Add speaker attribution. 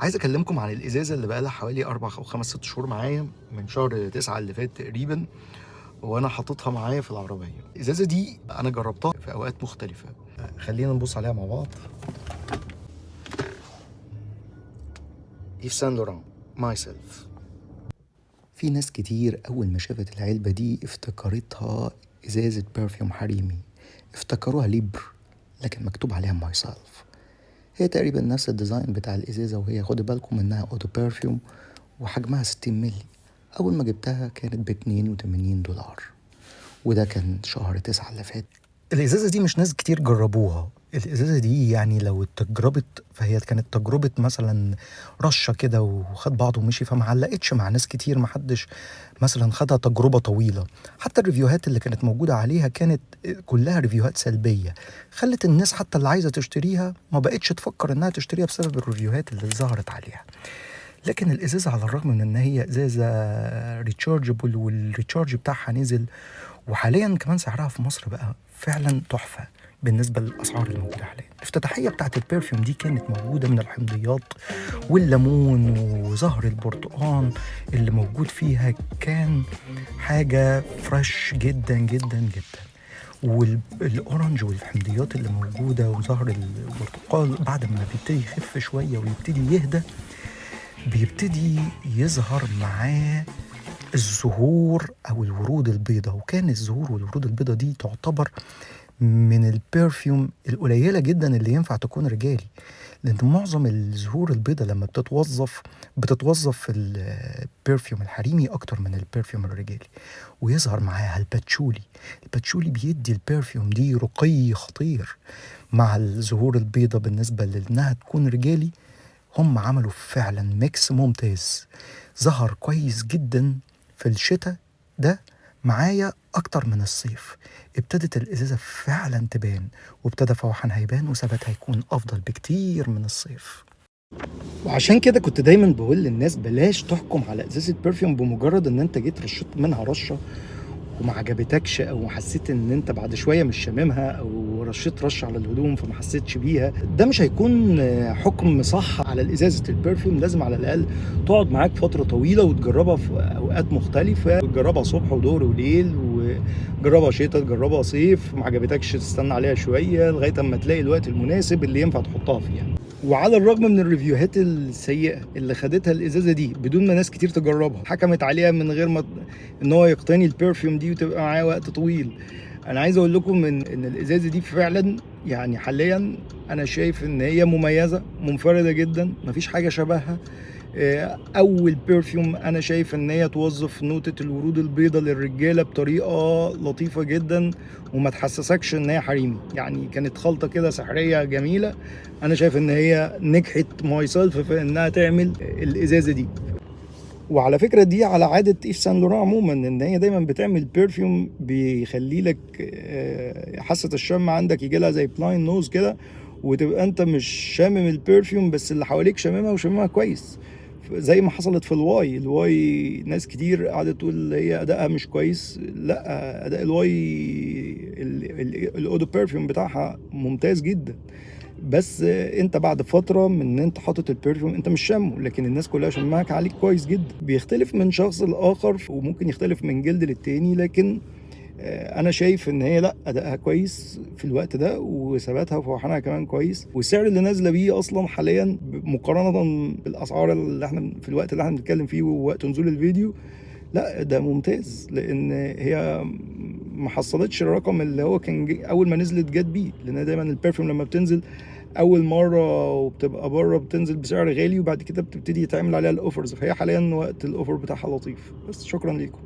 Speaker 1: عايز اكلمكم عن الازازه اللي بقى لها حوالي 4 او 5 6 شهور معايا من شهر 9 اللي فات تقريبا، وانا حاططها معايا في العربيه. الازازه دي انا جربتها في اوقات مختلفه. خلينا نبص عليها مع بعض. ايف سان لوران ماي سيلف. في ناس كتير اول ما شافت العلبه دي افتكرتها ازازه برفيوم حريمي، افتكروها ليبر، لكن مكتوب عليها ماي سيلف. هي تقريبا نفس الديزاين بتاع الازازه، وهي خدوا بالكم انها اوتو برفيوم وحجمها 60 ملي. اول ما جبتها كانت ب $82، وده كان شهر 9 اللي فات. الازازه دي مش ناس كتير جربوها. الازازه دي يعني لو اتجربت فهي كانت تجربه مثلا رشه كده وخد بعضه ومشي، فما علقتش مع ناس كتير، محدش مثلا خدها تجربه طويله. حتى الريفيوهات اللي كانت موجوده عليها كانت كلها ريفيوهات سلبيه، خلت الناس حتى اللي عايزه تشتريها ما بقتش تفكر انها تشتريها بسبب الريفيوهات اللي ظهرت عليها. لكن الازازه على الرغم من ان هي ازازه ريتشارجبل والريتشارج بتاعها نزل، وحاليا كمان سعرها في مصر بقى فعلا تحفه بالنسبه للاسعار اللي موجوده حاليا. الافتتاحيه بتاعت البرفيوم دي كانت موجوده من الحمضيات والليمون وزهر البرتقال اللي موجود فيها، كان حاجه فريش جدا جدا جدا. والاورنج والحمضيات اللي موجوده وزهر البرتقال بعد ما بيبتدي يخف شويه ويبتدي يهدى، بيبتدي يظهر معاه الزهور او الورود البيضاء. وكان الزهور والورود البيضاء دي تعتبر من البرفيوم القليله جدا اللي ينفع تكون رجالي، لان معظم الزهور البيضاء لما بتتوظف في البرفيوم الحريمي اكتر من البرفيوم الرجالي. ويظهر معاها الباتشولي. الباتشولي بيدي البرفيوم دي رقي خطير مع الزهور البيضاء. بالنسبه لانها تكون رجالي، هم عملوا فعلا ميكس ممتاز، ظهر كويس جدا في الشتاء ده معايا اكتر من الصيف. ابتدت الازازه فعلا تبان، وابتدى فوحانها يبان، وثباتها هيكون افضل بكتير من الصيف. وعشان كده كنت دايما بقول للناس بلاش تحكم على ازازه برفيوم بمجرد ان انت جيت رشيت منها رشه وما عجبتكش، او حسيت ان انت بعد شويه مش شاممها، او رشيت رشه على الهدوم فما حسيتش بيها. ده مش هيكون حكم صح على الازازه البرفيوم. لازم على الاقل تقعد معاك فتره طويله وتجربها في اوقات مختلفه، وتجربها صبح وظهر وليل، وجربها شتاء تجربها صيف. ما عجبتكش تستنى عليها شويه لغايه اما تلاقي الوقت المناسب اللي ينفع تحطها فيه. وعلى الرغم من الريفيوهات السيئه اللي خدتها الازازه دي بدون ما ناس كتير تجربها، حكمت عليها من غير ما ان هو يقتني البرفيوم دي وتبقى معاه وقت طويل، انا عايز اقول لكم ان الازازه دي فعلا يعني حاليا انا شايف ان هي مميزه منفرده جدا، مفيش حاجه شبهها. اول برفيوم انا شايف ان هي توظف نوتة الورود البيضاء للرجاله بطريقه لطيفه جدا، وما تحسسكش ان هي حريمي. يعني كانت خلطه كده سحريه جميله. انا شايف ان هي نجحت ماي سيلف في انها تعمل الازازه دي. وعلى فكره دي على عاده ايف سان لوران عموما، ان هي دايما بتعمل برفيوم بيخلي لك حاسه الشم عندك يجي لها زي بلاين نوز كده، وتبقى انت مش شامم البرفيوم بس اللي حواليك شاممها وشاممها كويس. زي ما حصلت في الواي ناس كتير قعدت تقول هي ادائها مش كويس. لا، اداء الواي الاودو برفيوم بتاعها ممتاز جدا، بس انت بعد فتره من ان انت حاطط البرفيوم انت مش شامه، لكن الناس كلها شماك عليك كويس جدا. بيختلف من شخص لاخر وممكن يختلف من جلد للتاني، لكن انا شايف ان هي لا، ادائها كويس في الوقت ده، وثباتها وفوحانها كمان كويس، والسعر اللي نازله بيه اصلا حاليا مقارنه بالاسعار اللي احنا في الوقت اللي احنا بنتكلم فيه ووقت نزول الفيديو، لا ده ممتاز. لان هي ما حصلتش الرقم اللي هو كان اول ما نزلت جت بيه، لان دايما البرفيوم لما بتنزل اول مره وبتبقى بره بتنزل بسعر غالي، وبعد كده بتبتدي يتعمل عليها الاوفرز. فهي حاليا وقت الاوفر بتاعها لطيف. بس شكرا ليكم.